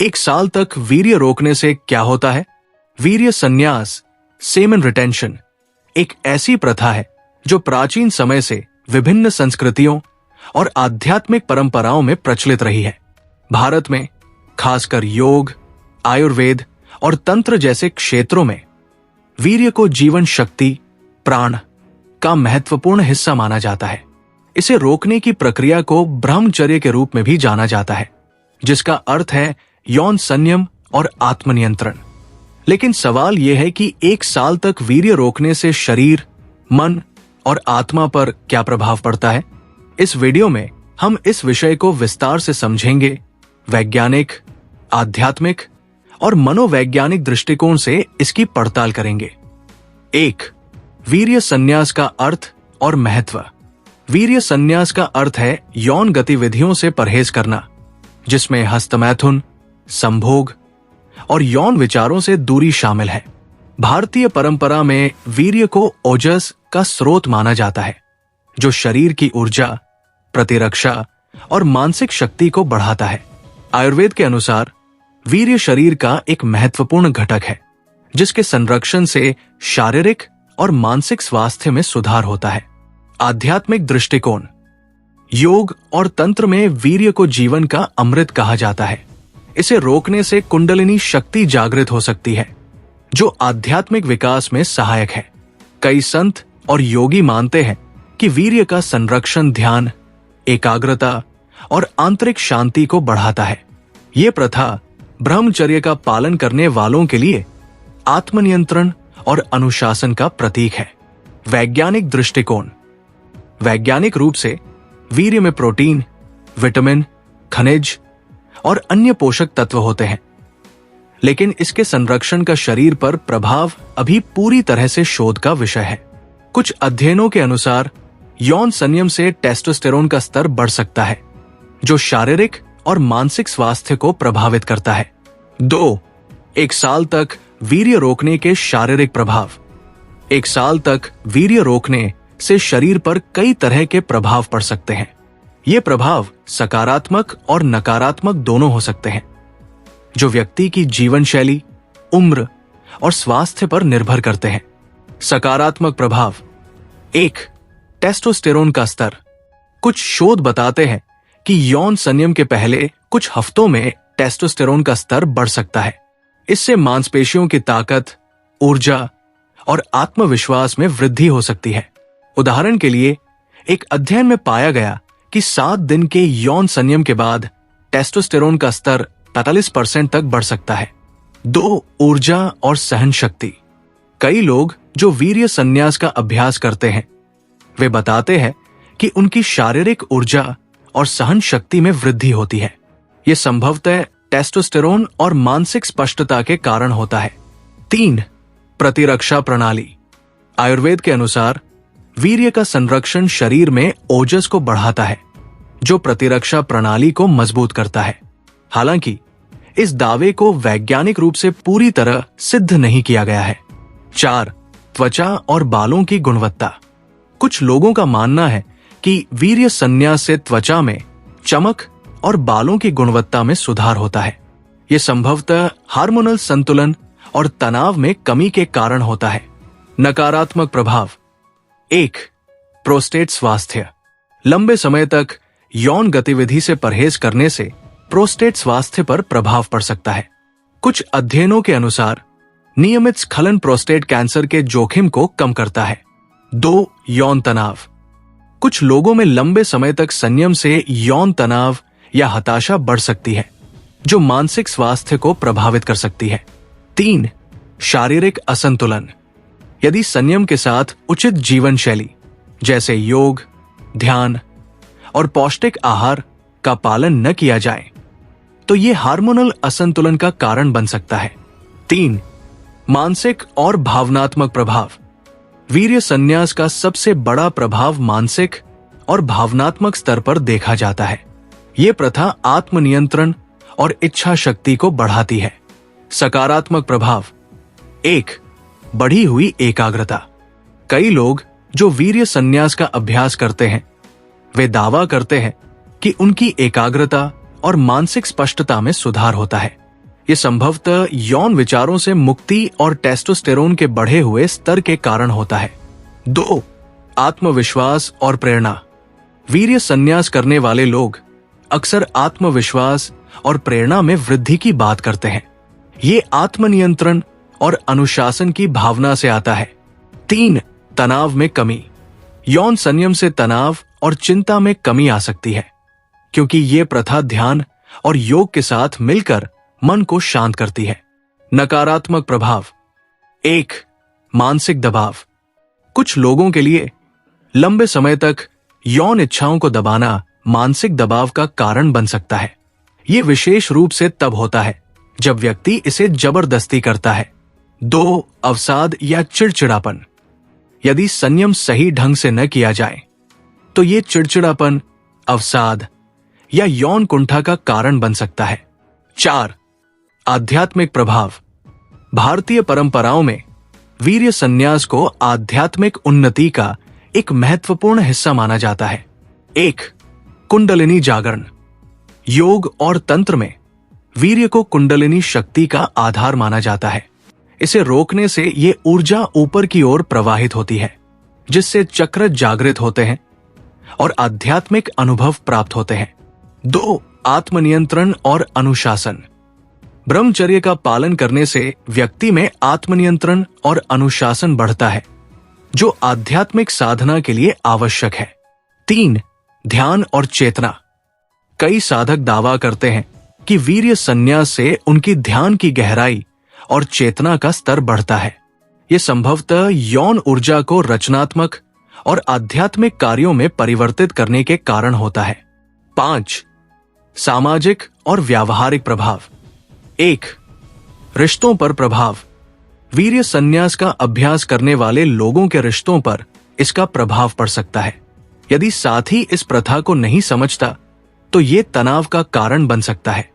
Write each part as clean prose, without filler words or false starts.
एक साल तक वीर्य रोकने से क्या होता है? वीर्य संन्यास, सेमन रिटेंशन, एक ऐसी प्रथा है जो प्राचीन समय से विभिन्न संस्कृतियों और आध्यात्मिक परंपराओं में प्रचलित रही है। भारत में खासकर योग, आयुर्वेद और तंत्र जैसे क्षेत्रों में वीर्य को जीवन शक्ति, प्राण का महत्वपूर्ण हिस्सा माना जाता है। इसे रोकने की प्रक्रिया को ब्रह्मचर्य के रूप में भी जाना जाता है, जिसका अर्थ है यौन संयम और आत्मनियंत्रण। लेकिन सवाल यह है कि एक साल तक वीर्य रोकने से शरीर, मन और आत्मा पर क्या प्रभाव पड़ता है? इस वीडियो में हम इस विषय को विस्तार से समझेंगे, वैज्ञानिक, आध्यात्मिक और मनोवैज्ञानिक दृष्टिकोण से इसकी पड़ताल करेंगे। 1. वीर्य संन्यास का अर्थ और महत्व। वीर्य संन्यास का अर्थ है यौन गतिविधियों से परहेज करना, जिसमें हस्तमैथुन, संभोग और यौन विचारों से दूरी शामिल है। भारतीय परंपरा में वीर्य को ओजस का स्रोत माना जाता है, जो शरीर की ऊर्जा, प्रतिरक्षा और मानसिक शक्ति को बढ़ाता है। आयुर्वेद के अनुसार वीर्य शरीर का एक महत्वपूर्ण घटक है, जिसके संरक्षण से शारीरिक और मानसिक स्वास्थ्य में सुधार होता है। आध्यात्मिक दृष्टिकोण। योग और तंत्र में वीर्य को जीवन का अमृत कहा जाता है। इसे रोकने से कुंडलिनी शक्ति जागृत हो सकती है, जो आध्यात्मिक विकास में सहायक है। कई संत और योगी मानते हैं कि वीर्य का संरक्षण ध्यान, एकाग्रता और आंतरिक शांति को बढ़ाता है। ये प्रथा ब्रह्मचर्य का पालन करने वालों के लिए आत्मनियंत्रण और अनुशासन का प्रतीक है। वैज्ञानिक दृष्टिकोण। वैज्ञानिक रूप से वीर्य में प्रोटीन, विटामिन, खनिज और अन्य पोषक तत्व होते हैं, लेकिन इसके संरक्षण का शरीर पर प्रभाव अभी पूरी तरह से शोध का विषय है। कुछ अध्ययनों के अनुसार यौन संयम से टेस्टोस्टेरोन का स्तर बढ़ सकता है, जो शारीरिक और मानसिक स्वास्थ्य को प्रभावित करता है। 2. एक साल तक वीर्य रोकने के शारीरिक प्रभाव। एक साल तक वीर्य रोकने से शरीर पर कई तरह के प्रभाव पड़ सकते हैं। ये प्रभाव सकारात्मक और नकारात्मक दोनों हो सकते हैं, जो व्यक्ति की जीवन शैली, उम्र और स्वास्थ्य पर निर्भर करते हैं। सकारात्मक प्रभाव। 1. टेस्टोस्टेरोन का स्तर। कुछ शोध बताते हैं कि यौन संयम के पहले कुछ हफ्तों में टेस्टोस्टेरोन का स्तर बढ़ सकता है। इससे मांसपेशियों की ताकत, ऊर्जा और आत्मविश्वास में वृद्धि हो सकती है। उदाहरण के लिए, एक अध्ययन में पाया गया कि 7 दिन के यौन संयम के बाद टेस्टोस्टेरोन का स्तर 45% तक बढ़ सकता है। 2. ऊर्जा और सहन शक्ति। कई लोग जो वीर्य संन्यास का अभ्यास करते हैं, वे बताते हैं कि उनकी शारीरिक ऊर्जा और सहन शक्ति में वृद्धि होती है। यह संभवतः टेस्टोस्टेरोन और मानसिक स्पष्टता के कारण होता है। 3. प्रतिरक्षा प्रणाली। आयुर्वेद के अनुसार वीर्य का संरक्षण शरीर में ओजस को बढ़ाता है, जो प्रतिरक्षा प्रणाली को मजबूत करता है। हालांकि इस दावे को वैज्ञानिक रूप से पूरी तरह सिद्ध नहीं किया गया है। 4. त्वचा और बालों की गुणवत्ता। कुछ लोगों का मानना है कि वीर्य संन्यास से त्वचा में चमक और बालों की गुणवत्ता में सुधार होता है। यह संभवतः हार्मोनल संतुलन और तनाव में कमी के कारण होता है। नकारात्मक प्रभाव। 1. प्रोस्टेट स्वास्थ्य। लंबे समय तक यौन गतिविधि से परहेज करने से प्रोस्टेट स्वास्थ्य पर प्रभाव पड़ सकता है। कुछ अध्ययनों के अनुसार नियमित स्खलन प्रोस्टेट कैंसर के जोखिम को कम करता है। 2. यौन तनाव। कुछ लोगों में लंबे समय तक संयम से यौन तनाव या हताशा बढ़ सकती है, जो मानसिक स्वास्थ्य को प्रभावित कर सकती है। 3. शारीरिक असंतुलन। यदि संयम के साथ उचित जीवन शैली जैसे योग, ध्यान और पौष्टिक आहार का पालन न किया जाए, तो यह हार्मोनल असंतुलन का कारण बन सकता है। 3. मानसिक और भावनात्मक प्रभाव। वीर्य संन्यास का सबसे बड़ा प्रभाव मानसिक और भावनात्मक स्तर पर देखा जाता है। यह प्रथा आत्मनियंत्रण और इच्छा शक्ति को बढ़ाती है। सकारात्मक प्रभाव। 1. बढ़ी हुई एकाग्रता। कई लोग जो वीर्य संन्यास का अभ्यास करते हैं, वे दावा करते हैं कि उनकी एकाग्रता और मानसिक स्पष्टता में सुधार होता है। ये संभवतः यौन विचारों से मुक्ति और टेस्टोस्टेरोन के बढ़े हुए स्तर के कारण होता है। 2. आत्मविश्वास और प्रेरणा। वीर्य संन्यास करने वाले लोग अक्सर आत्मविश्वास और प्रेरणा में वृद्धि की बात करते हैं। ये आत्मनियंत्रण और अनुशासन की भावना से आता है। 3. तनाव में कमी। यौन संयम से तनाव और चिंता में कमी आ सकती है, क्योंकि ये प्रथा ध्यान और योग के साथ मिलकर मन को शांत करती है। नकारात्मक प्रभाव। 1. मानसिक दबाव। कुछ लोगों के लिए लंबे समय तक यौन इच्छाओं को दबाना मानसिक दबाव का कारण बन सकता है। ये विशेष रूप से तब होता है जब व्यक्ति इसे जबरदस्ती करता है। 2. अवसाद या चिड़चिड़ापन। यदि संयम सही ढंग से न किया जाए तो ये चिड़चिड़ापन, अवसाद या यौन कुंठा का कारण बन सकता है। 4. आध्यात्मिक प्रभाव। भारतीय परंपराओं में वीर्य संन्यास को आध्यात्मिक उन्नति का एक महत्वपूर्ण हिस्सा माना जाता है। 1. कुंडलिनी जागरण। योग और तंत्र में वीर्य को कुंडलिनी शक्ति का आधार माना जाता है। इसे रोकने से ये ऊर्जा ऊपर की ओर प्रवाहित होती है, जिससे चक्र जागृत होते हैं और आध्यात्मिक अनुभव प्राप्त होते हैं। 2. आत्मनियंत्रण और अनुशासन। ब्रह्मचर्य का पालन करने से व्यक्ति में आत्मनियंत्रण और अनुशासन बढ़ता है, जो आध्यात्मिक साधना के लिए आवश्यक है। 3. ध्यान और चेतना। कई साधक दावा करते हैं कि वीर्य संन्यास से उनकी ध्यान की गहराई और चेतना का स्तर बढ़ता है। यह संभवतः यौन ऊर्जा को रचनात्मक और आध्यात्मिक कार्यों में परिवर्तित करने के कारण होता है। 5. सामाजिक और व्यावहारिक प्रभाव। 1. रिश्तों पर प्रभाव। वीर्य संन्यास का अभ्यास करने वाले लोगों के रिश्तों पर इसका प्रभाव पड़ सकता है। यदि साथी इस प्रथा को नहीं समझता तो ये तनाव का कारण बन सकता है।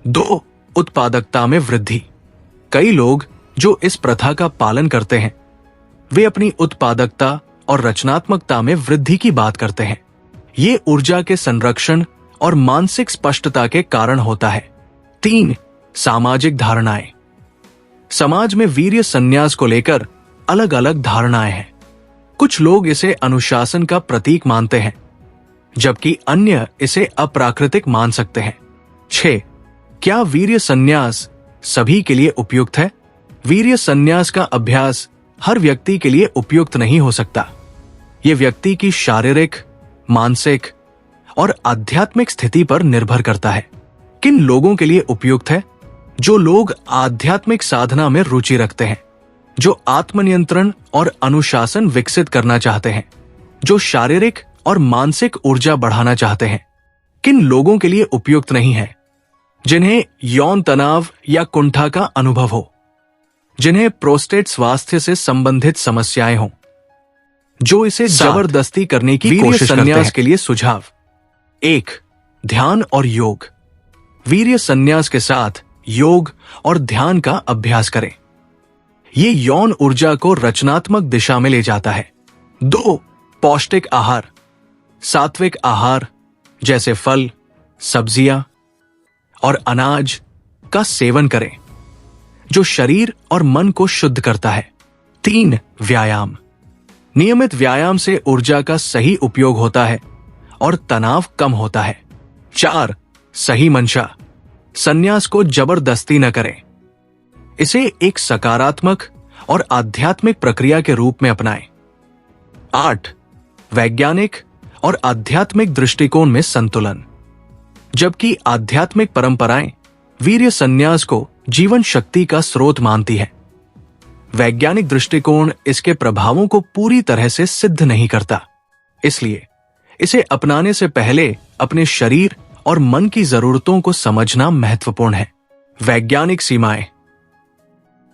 2. उत्पादकता में वृद्धि। कई लोग जो इस प्रथा का पालन करते हैं वे अपनी उत्पादकता और रचनात्मकता में वृद्धि की बात करते हैं। ये ऊर्जा के संरक्षण और मानसिक स्पष्टता के कारण होता है। 3. सामाजिक धारणाएं। समाज में वीर्य संन्यास को लेकर अलग अलग धारणाएं हैं। कुछ लोग इसे अनुशासन का प्रतीक मानते हैं, जबकि अन्य इसे अप्राकृतिक मान सकते हैं। 6. क्या वीर्य संन्यास सभी के लिए उपयुक्त है? वीर्य संन्यास का अभ्यास हर व्यक्ति के लिए उपयुक्त नहीं हो सकता। यह व्यक्ति की शारीरिक, मानसिक और आध्यात्मिक स्थिति पर निर्भर करता है। किन लोगों के लिए उपयुक्त है? जो लोग आध्यात्मिक साधना में रुचि रखते हैं, जो आत्मनियंत्रण और अनुशासन विकसित करना चाहते हैं, जो शारीरिक और मानसिक ऊर्जा बढ़ाना चाहते हैं। किन लोगों के लिए उपयुक्त नहीं है? जिन्हें यौन तनाव या कुंठा का अनुभव हो, जिन्हें प्रोस्टेट स्वास्थ्य से संबंधित समस्याएं हों, जो इसे जबरदस्ती करने की कोशिश करते हैं। संन्यास के लिए सुझाव। 1. ध्यान और योग। वीर्य संन्यास के साथ योग और ध्यान का अभ्यास करें। ये यौन ऊर्जा को रचनात्मक दिशा में ले जाता है। 2. पौष्टिक आहार। सात्विक आहार जैसे फल, सब्जियां और अनाज का सेवन करें, जो शरीर और मन को शुद्ध करता है। 3. व्यायाम। नियमित व्यायाम से ऊर्जा का सही उपयोग होता है और तनाव कम होता है। 4. सही मंशा। संन्यास को जबरदस्ती न करें। इसे एक सकारात्मक और आध्यात्मिक प्रक्रिया के रूप में अपनाएं। 8. वैज्ञानिक और आध्यात्मिक दृष्टिकोण में संतुलन। जबकि आध्यात्मिक परंपराएं वीर्य संन्यास को जीवन शक्ति का स्रोत मानती है, वैज्ञानिक दृष्टिकोण इसके प्रभावों को पूरी तरह से सिद्ध नहीं करता। इसलिए इसे अपनाने से पहले अपने शरीर और मन की जरूरतों को समझना महत्वपूर्ण है। वैज्ञानिक सीमाएं।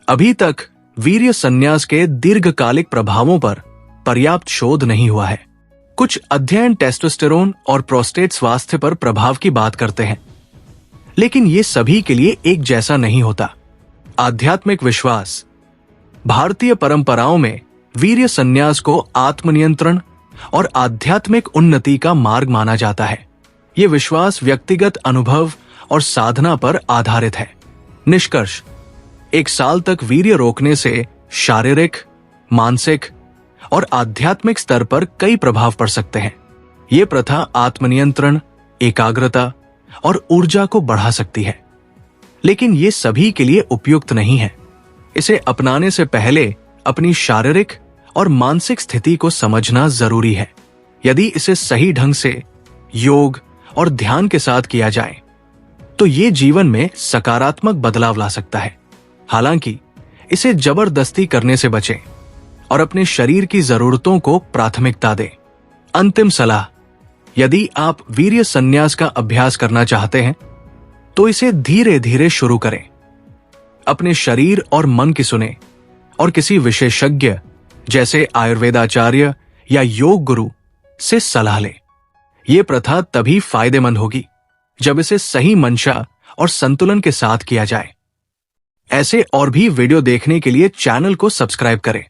अभी तक वीर्य संन्यास के दीर्घकालिक प्रभावों पर पर्याप्त शोध नहीं हुआ है। कुछ अध्ययन टेस्टोस्टेरोन और प्रोस्टेट स्वास्थ्य पर प्रभाव की बात करते हैं, लेकिन ये सभी के लिए एक जैसा नहीं होता। आध्यात्मिक विश्वास। भारतीय परंपराओं में वीर्य संन्यास को आत्मनियंत्रण और आध्यात्मिक उन्नति का मार्ग माना जाता है। यह विश्वास व्यक्तिगत अनुभव और साधना पर आधारित है। निष्कर्ष: 1 साल तक वीर्य रोकने से शारीरिक, मानसिक और आध्यात्मिक स्तर पर कई प्रभाव पड़ सकते हैं। ये प्रथा आत्मनियंत्रण, एकाग्रता और ऊर्जा को बढ़ा सकती है, लेकिन ये सभी के लिए उपयुक्त नहीं है। इसे अपनाने से पहले अपनी शारीरिक और मानसिक स्थिति को समझना जरूरी है। यदि इसे सही ढंग से योग और ध्यान के साथ किया जाए तो ये जीवन में सकारात्मक बदलाव ला सकता है। हालांकि इसे जबरदस्ती करने से बचें और अपने शरीर की जरूरतों को प्राथमिकता दें। अंतिम सलाह: यदि आप वीर्य संन्यास का अभ्यास करना चाहते हैं तो इसे धीरे धीरे शुरू करें। अपने शरीर और मन की सुने और किसी विशेषज्ञ जैसे आयुर्वेदाचार्य या योग गुरु से सलाह लें। यह प्रथा तभी फायदेमंद होगी जब इसे सही मंशा और संतुलन के साथ किया जाए। ऐसे और भी वीडियो देखने के लिए चैनल को सब्सक्राइब करें।